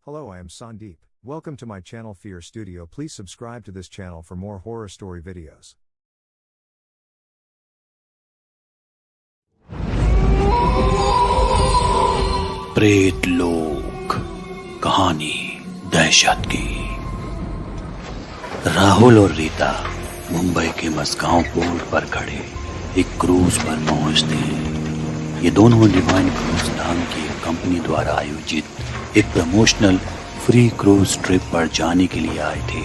Hello, I am Sandeep. Welcome to my channel Fear Studio. Please subscribe to this channel for more horror story videos. प्रेत लोक कहानी दहशत की। राहुल और रीता मुंबई के मस्गांव पोर्ट पर खड़े एक क्रूज पर पहुंचते हैं। ये दोनों डिवाइन क्रूज नाम की एक कंपनी द्वारा आयोजित एक प्रमोशनल फ्री क्रूज ट्रिप पर जाने के लिए आए थे।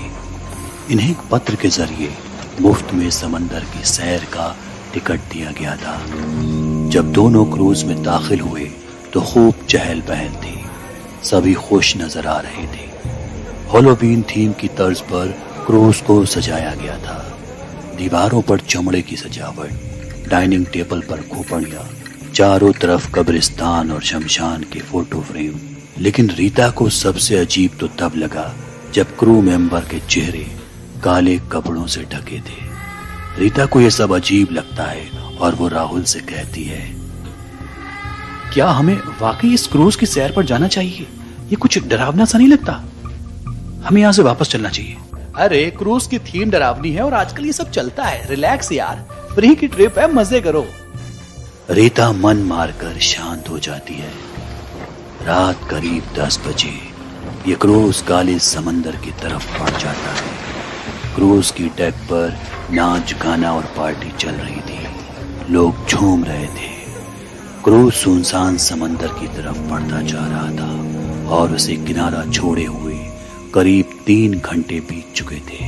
इन्हें एक पत्र के जरिए मुफ्त में समंदर की सैर का टिकट दिया गया था। जब दोनों क्रूज में दाखिल हुए तो खूब चहल पहल थी। सभी खुश नजर आ रहे थे। हैलोवीन थीम की तर्ज पर क्रूज को सजाया गया था। दीवारों पर चमड़े की सजावट, डाइनिंग टेबल पर खोपड़ियां, चारों तरफ कब्रिस्तान और शमशान के फोटो फ्रेम। लेकिन रीता को सबसे अजीब तो तब लगा जब क्रू मेंबर के चेहरे काले कपड़ों से ढके थे। रीता को यह सब अजीब लगता है और वो राहुल से कहती है, क्या हमें वाकई इस क्रूज की सैर पर जाना चाहिए? ये कुछ डरावना सा नहीं लगता? हमें यहाँ से वापस चलना चाहिए। अरे क्रूज की थीम डरावनी है और आजकल ये सब चलता है। रिलैक्स यार, फ्री की ट्रिप है, मजे करो। रीता मन मारकर शांत हो जाती है। रात करीब 10 बजे ये क्रूज काले समंदर की तरफ बढ़ जाता है। क्रूज की डेक पर नाच गाना और पार्टी चल रही थी। लोग झूम रहे थे। क्रूज सुनसान समंदर की तरफ बढ़ता जा रहा था और उसे किनारा छोड़े हुए करीब 3 घंटे बीत चुके थे।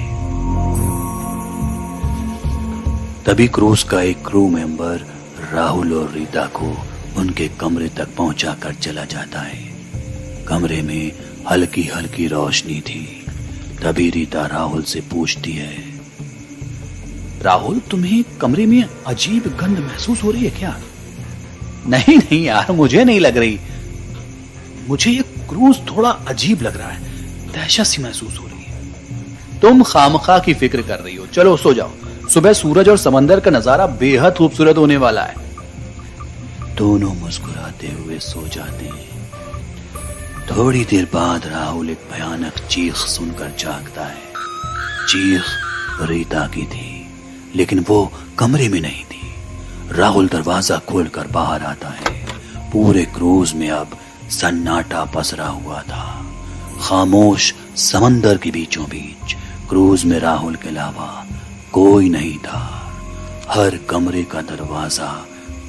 तभी क्रूज का एक क्रू मेंबर राहुल और रीता को उनके कमरे तक पहुंचाकर चला जाता है। कमरे में हल्की हल्की रोशनी थी। तभी रीता राहुल से पूछती है, राहुल, तुम्हें कमरे में अजीब गंध महसूस हो रही है क्या? नहीं नहीं यार, मुझे नहीं लग रही। मुझे ये क्रूज थोड़ा अजीब लग रहा है, दहशत सी महसूस हो रही है। तुम खामखा की फिक्र कर रही हो। चलो सो जाओ। सुबह सूरज और समंदर का नजारा बेहद खूबसूरत होने वाला है। दोनों मुस्कुराते हुए सो जाते हैं। थोड़ी देर बाद राहुल एक भयानक चीख सुनकर जागता है। चीख रीता की थी, लेकिन वो कमरे में नहीं थी। राहुल दरवाजा खोलकर बाहर आता है। पूरे क्रूज में अब सन्नाटा पसरा हुआ था। खामोश समंदर के बीचों बीच क्रूज में राहुल के अलावा कोई नहीं था। हर कमरे का दरवाजा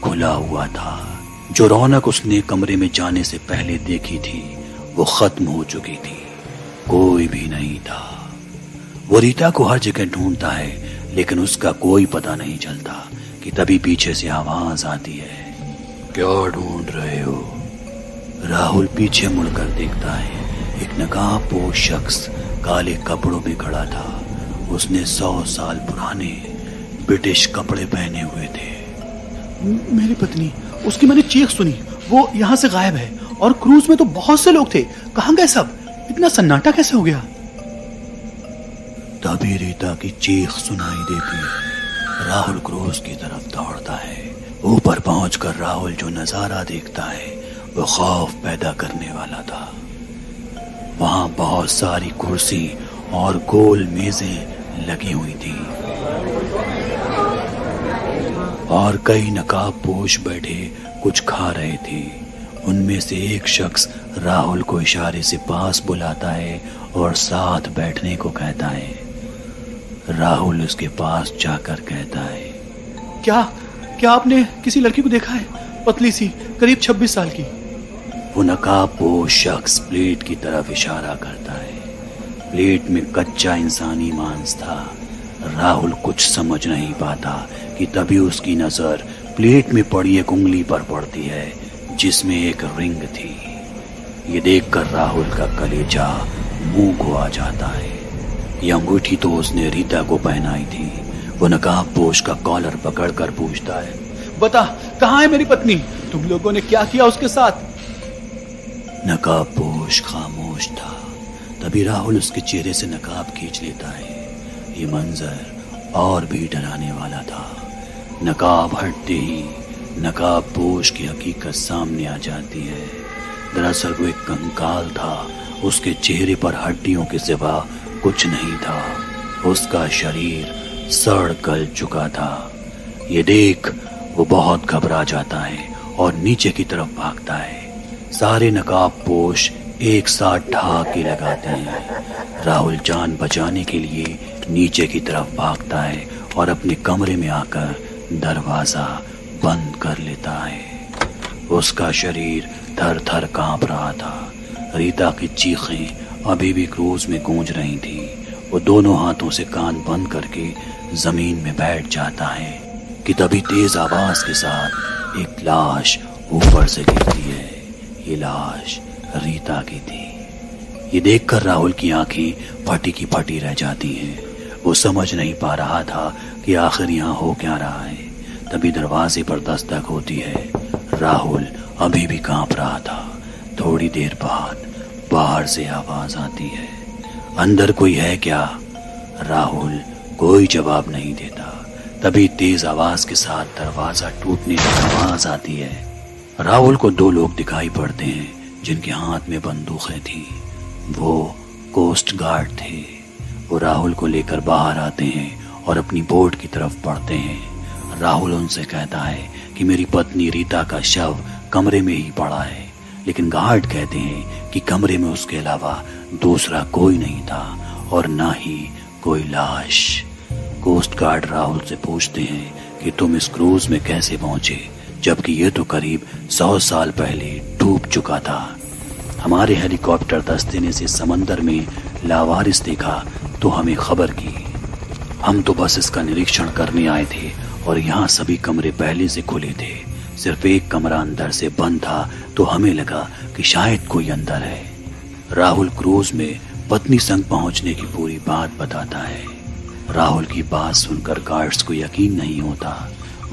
खुला हुआ था। जो रौनक उसने कमरे में जाने से पहले देखी थी वो खत्म हो चुकी थी। कोई भी नहीं था। वो रीता को हर जगह ढूंढता है, लेकिन उसका कोई पता नहीं चलता कि तभी पीछे से आवाज आती है, क्या ढूंढ रहे हो? राहुल पीछे मुड़कर देखता है। एक नकाबपोश शख्स काले कपड़ों में खड़ा था। उसने 100 साल पुराने ब्रिटिश कपड़े पहने हुए थे। मेरी पत्नी, उसकी मैंने चीख सुनी। वो यहाँ से गायब है और क्रूज में तो बहुत से लोग थे। कहाँ गए सब? इतना सन्नाटा कैसे हो गया? तभी रीता की चीख सुनाई देती है। राहुल क्रूज की तरफ दौड़ता है। ऊपर पहुंचकर राहुल जो नजारा देखता है वो खौफ पैदा करने वाला था। वहां बहुत सारी कुर्सी और गोल मेजें लगी हुई थी और कई नकाबपोश बैठे कुछ खा रहे थे। उनमें से एक शख्स राहुल को इशारे से पास बुलाता है और साथ बैठने को कहता है। राहुल उसके पास जाकर कहता है, क्या आपने किसी लड़की को देखा है? पतली सी, करीब 26 साल की। वो नकाबपोश शख्स प्लेट की तरफ इशारा करता है। प्लेट में कच्चा इंसानी मांस था। राहुल कुछ समझ नहीं पाता कि तभी उसकी नजर प्लेट में पड़ी एक उंगली पर पड़ती है जिसमें एक रिंग थी। ये देखकर राहुल का कलेजा मुंह को आ जाता है। यह अंगूठी तो उसने रीता को पहनाई थी। वो नकाबपोश का कॉलर पकड़कर पूछता है, बता, कहाँ है मेरी पत्नी? तुम लोगों ने क्या किया उसके साथ? नकाबपोश खामोश था। तभी राहुल उसके चेहरे से नकाब खींच लेता है। ये मंजर और भी डराने वाला था। नकाब हटते ही नकाबपोश की हकीकत सामने आ जाती है। दरअसल वो एक कंकाल था उसके चेहरे पर हड्डियों के सिवा कुछ नहीं था। उसका शरीर सड़ गल चुका था। ये देख वो बहुत घबरा जाता है और नीचे की तरफ भागता है। सारे नकाबपोश एक साथ ढाके लगाते हैं। राहुल जान बचाने के लिए नीचे की तरफ भागता है और अपने कमरे में आकर दरवाजा बंद कर लेता है। उसका शरीर थर थर कांप रहा था। रीता की चीखें अभी भी क्रूज में गूंज रही थी। वो दोनों हाथों से कान बंद करके जमीन में बैठ जाता है कि तभी तेज आवाज के साथ एक लाश ऊपर से गिरती है। ये लाश रीता की थी। ये देखकर राहुल की आंखें फटी की फटी रह जाती हैं। वो समझ नहीं पा रहा था कि आखिर यहाँ हो क्या रहा है। तभी दरवाजे पर दस्तक होती है। राहुल अभी भी कांप रहा था। थोड़ी देर बाद बाहर से आवाज आती है, अंदर कोई है क्या? राहुल कोई जवाब नहीं देता। तभी तेज आवाज के साथ दरवाजा टूटने की आवाज आती है। राहुल को दो लोग दिखाई पड़ते हैं जिनके हाथ में बंदूकें थी। वो कोस्ट गार्ड थे। वो राहुल को लेकर बाहर आते हैं और अपनी बोट की तरफ बढ़ते हैं। राहुल उनसे कहता है कि मेरी पत्नी रीता का शव कमरे में ही पड़ा है, लेकिन गार्ड कहते हैं कि कमरे में उसके अलावा दूसरा कोई नहीं था और ना ही कोई लाश। कोस्ट गार्ड राहुल से पूछते हैं कि तुम इस क्रूज में कैसे पहुंचे, जबकि ये तो करीब 100 साल पहले डूब चुका था। हमारे हेलीकॉप्टर दस्ते ने इसे समंदर में लावारिस देखा तो हमें खबर की। हम तो बस इसका निरीक्षण करने आए थे और यहाँ सभी कमरे पहले से खुले थे। सिर्फ एक कमरा अंदर से बंद था तो हमें लगा कि शायद कोई अंदर है। राहुल क्रूज में पत्नी संग पहुंचने की पूरी बात बताता है। राहुल की बात सुनकर गार्ड्स को यकीन नहीं होता।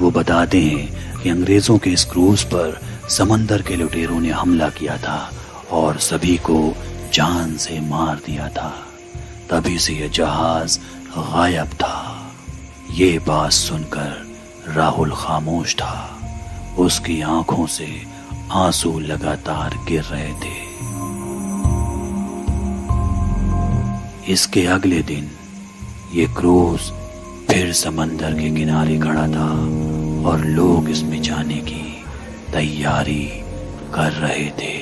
वो बताते हैं कि अंग्रेजों के इस क्रूज पर समंदर के लुटेरों ने हमला किया था और सभी को जान से मार दिया था। तभी से यह जहाज गायब था। ये बात सुनकर राहुल खामोश था। उसकी आंखों से आंसू लगातार गिर रहे थे। इसके अगले दिन ये क्रूज फिर समंदर के किनारे खड़ा था और लोग इसमें जाने की तैयारी कर रहे थे।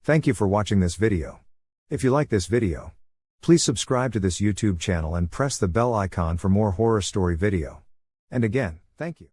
Thank you for watching this video. If you like this video, please subscribe to this YouTube channel and press the bell icon for more horror story video. And again, thank you.